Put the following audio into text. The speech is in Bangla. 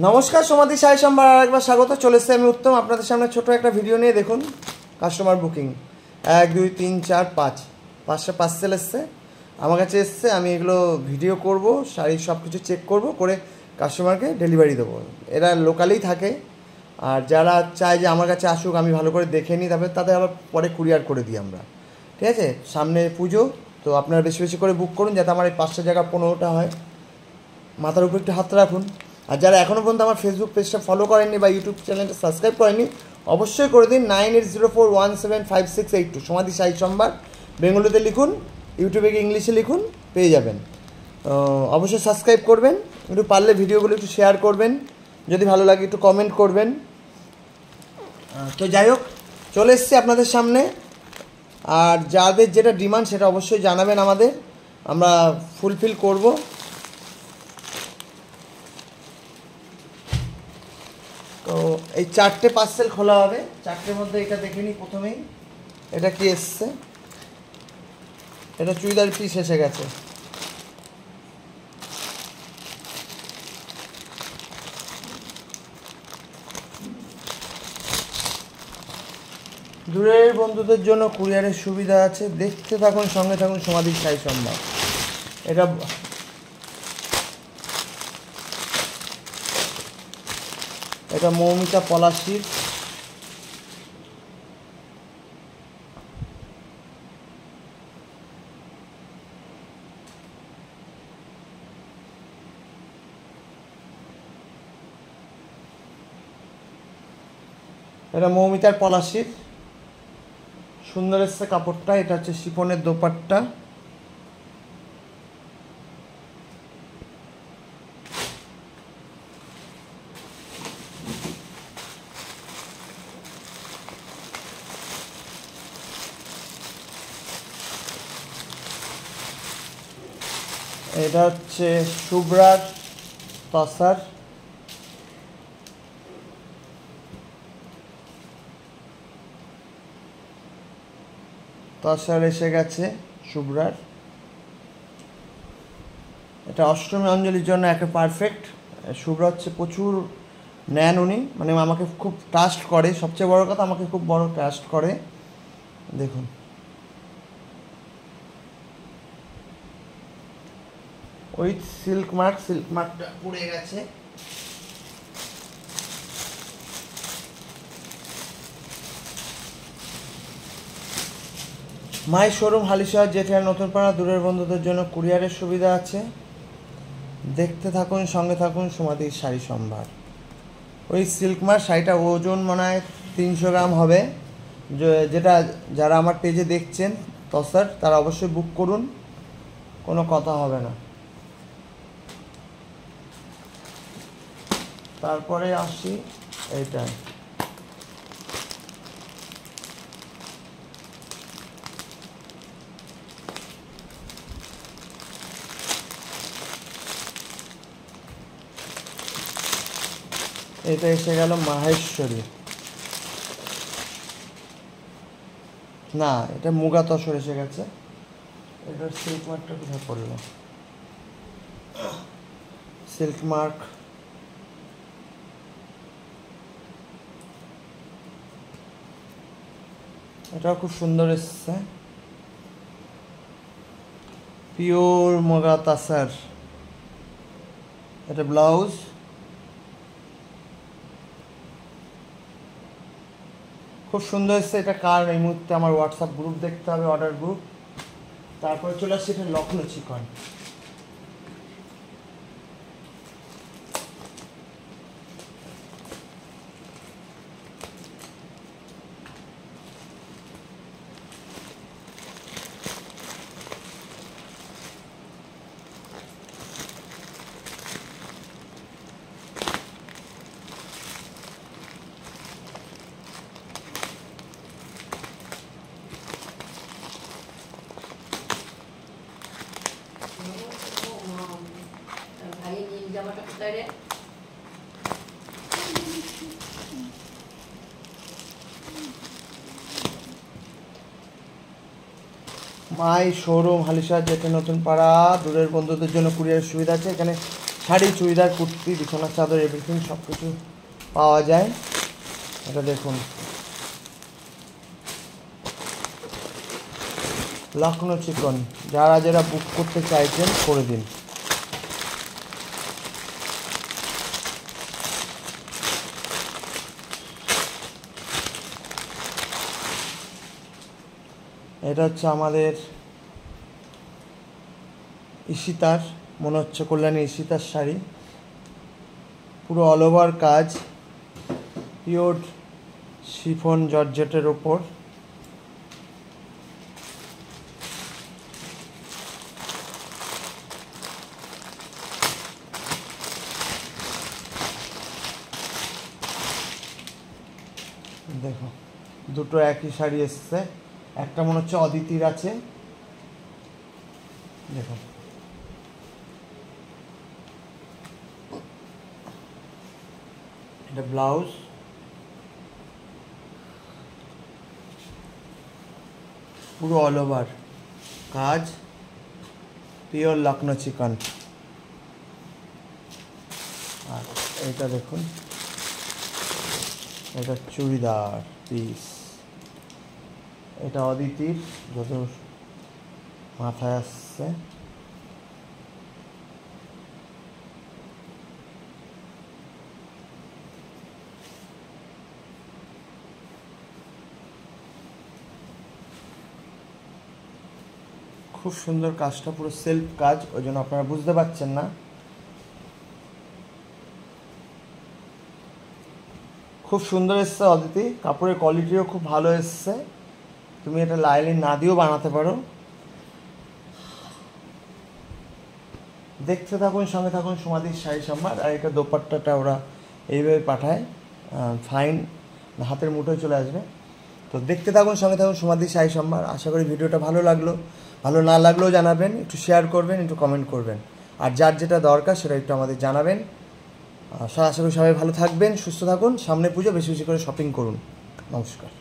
নমস্কার, সমাধি সাই সম্ভার আরেকবার স্বাগত। চলে এসেছি আমি উত্তম আপনাদের সামনে ছোট একটা ভিডিও নিয়ে। দেখুন, কাস্টমার বুকিং 1 2 3 4 5 পার্সেল এসছে আমার কাছে এসছে। আমি এগুলো ভিডিও করব, শাড়ির সব কিছু চেক করব, করে কাস্টমারকে ডেলিভারি দেবো। এরা লোকালেই থাকে, আর যারা চায় যে আমার কাছে আসুক, আমি ভালো করে দেখে নিই, তারপরে তাদের আবার পরে কুরিয়ার করে দিই আমরা। ঠিক আছে, সামনে পুজো, তো আপনারা বেশি বেশি করে বুক করুন, যাতে আমার এই 5টা জায়গা 15টা হয়। মাথার উপর একটু হাত রাখুন। আর যারা এখনও পর্যন্ত আমার ফেসবুক পেজটা ফলো করেননি বা ইউটিউব চ্যানেলটা সাবস্ক্রাইব করেননি, অবশ্যই করে দিন। 9804175682 সমাধি সাই সম্ভার বেঙ্গলিতে লিখুন, ইউটিউবে গিয়ে ইংলিশে লিখুন, পেয়ে যাবেন। অবশ্যই সাবস্ক্রাইব করবেন, একটু পারলে ভিডিওগুলো একটু শেয়ার করবেন, যদি ভালো লাগে একটু কমেন্ট করবেন। তো যাই হোক, চলে এসেছি আপনাদের সামনে। আর যাদের যেটা ডিমান্ড সেটা অবশ্যই জানাবেন আমাদের, আমরা ফুলফিল করব। তো এই 4টে পার্সেল খোলা হবে। 4টের মধ্যে এটা দেখে নিই প্রথমেই, এটা কি এসছে। এটা চুড়িদার পিস এসে গেছে। দূরের বন্ধুদের জন্য কুরিয়ারের সুবিধা আছে। দেখতে থাকুন, সঙ্গে থাকুন, সমাধি সাই সম্ভব। এটা মৌমিতা পলাশির। এটা মৌমিতার পলাশির, সুন্দর এসছে কাপড়টা। এটা হচ্ছে শিফনের দোপাট্টা। এটা হচ্ছে শুভ্রার তসার। তসার এসে গেছে শুভ্রার। এটা অষ্টমী অঞ্জলির জন্য একটা পারফেক্ট। শুভ্রা হচ্ছে প্রচুর নেন উনি, মানে আমাকে খুব ট্রাস্ট করে। সবচেয়ে বড় কথা, আমাকে খুব বড় ট্রাস্ট করে। দেখুন, উইথ সিল্ক মার্কটা পুড়ে গেছে। মাই শোরুম হালিশহর জেঠিয়া নতুন পাড়া। দূরের বন্ধুদের জন্য কুরিয়ারের সুবিধা আছে। দেখতে থাকুন, সঙ্গে থাকুন, সমাধির শাড়ি সম্ভার। ওই সিল্ক মার্ক শাড়িটা ওজন মনে হয় 300 গ্রাম হবে। যেটা যারা আমার পেজে দেখছেন তসার, তারা অবশ্যই বুক করুন, কোনো কথা হবে না। তারপরে আসি এইটা। এটা এসে গেল মাহেশ্বরী। না, এটা মুগা তসর এসে গেছে। এটার সিল্ক মার্কটা কোথায় পড়লো? সিল্ক মার্ক, এটাও খুব সুন্দর এসছে। পিওর মুগা তাসার। এটা ব্লাউজ। খুব সুন্দর এসছে। এটা কার এই মুহূর্তে আমার হোয়াটসঅ্যাপ গ্রুপ দেখতে হবে, অর্ডার গ্রুপ। তারপরে চলে আসছে এটা লখনৌ চিকন। মাই শোরুম হালিশহর জেঠে নতুন পাড়া। দূরের বন্ধুদের জন্য কুরিয়ারের সুবিধা আছে। এখানে শাড়ি, চুড়িদার, কুর্তি, বিছানার চাদর, এভরিথিং সব কিছু পাওয়া যায়। এটা দেখুন, লখনৌ চিকন, যারা যারা বুক করতে চাইছেন করে দিন। এটা হচ্ছে আমাদের ঈশিতার, মনে হচ্ছে কল্যাণী ঈশিতার শাড়ি, পুরো অল ওভার কাজ, পিওর শিফন জর্জেটের ওপর। দেখো দুটো একই শাড়ি এসছে, একটা মনে হচ্ছে অদিতির আছে, দেখো এটা ব্লাউজ, পুরো অল ওভার কাজ, পিওর লখনৌ চিকন। আর এটা দেখুন, এটা চুড়িদার পিস, এটা অদিতির, যত মাথায় আসছে। খুব সুন্দর কাজটা, পুরো সেলফ কাজ, ওই জন্য আপনারা বুঝতে পারছেন না। খুব সুন্দর এসছে অদিতি, কাপড়ের কোয়ালিটিও খুব ভালো এসছে। তুমি এটা লাইলিন না দিয়েও বানাতে পারো। দেখতে থাকুন, সঙ্গে থাকুন সমাধির শাড়ি সম্ভার। আর এটা দোপাট্টাটা ওরা এইভাবে পাঠায়, ফাইন, হাতের মুঠোয় চলে আসবে। তো দেখতে থাকুন, সঙ্গে থাকুন সমাধির শাড়ি সম্ভার। আশা করি ভিডিওটা ভালো লাগলো, ভালো না লাগলেও জানাবেন, একটু শেয়ার করবেন, একটু কমেন্ট করবেন। আর যার যেটা দরকার সেটা একটু আমাদের জানাবেন। আশা করি সবাই ভালো থাকবেন, সুস্থ থাকুন। সামনে পুজো, বেশি বেশি করে শপিং করুন। নমস্কার।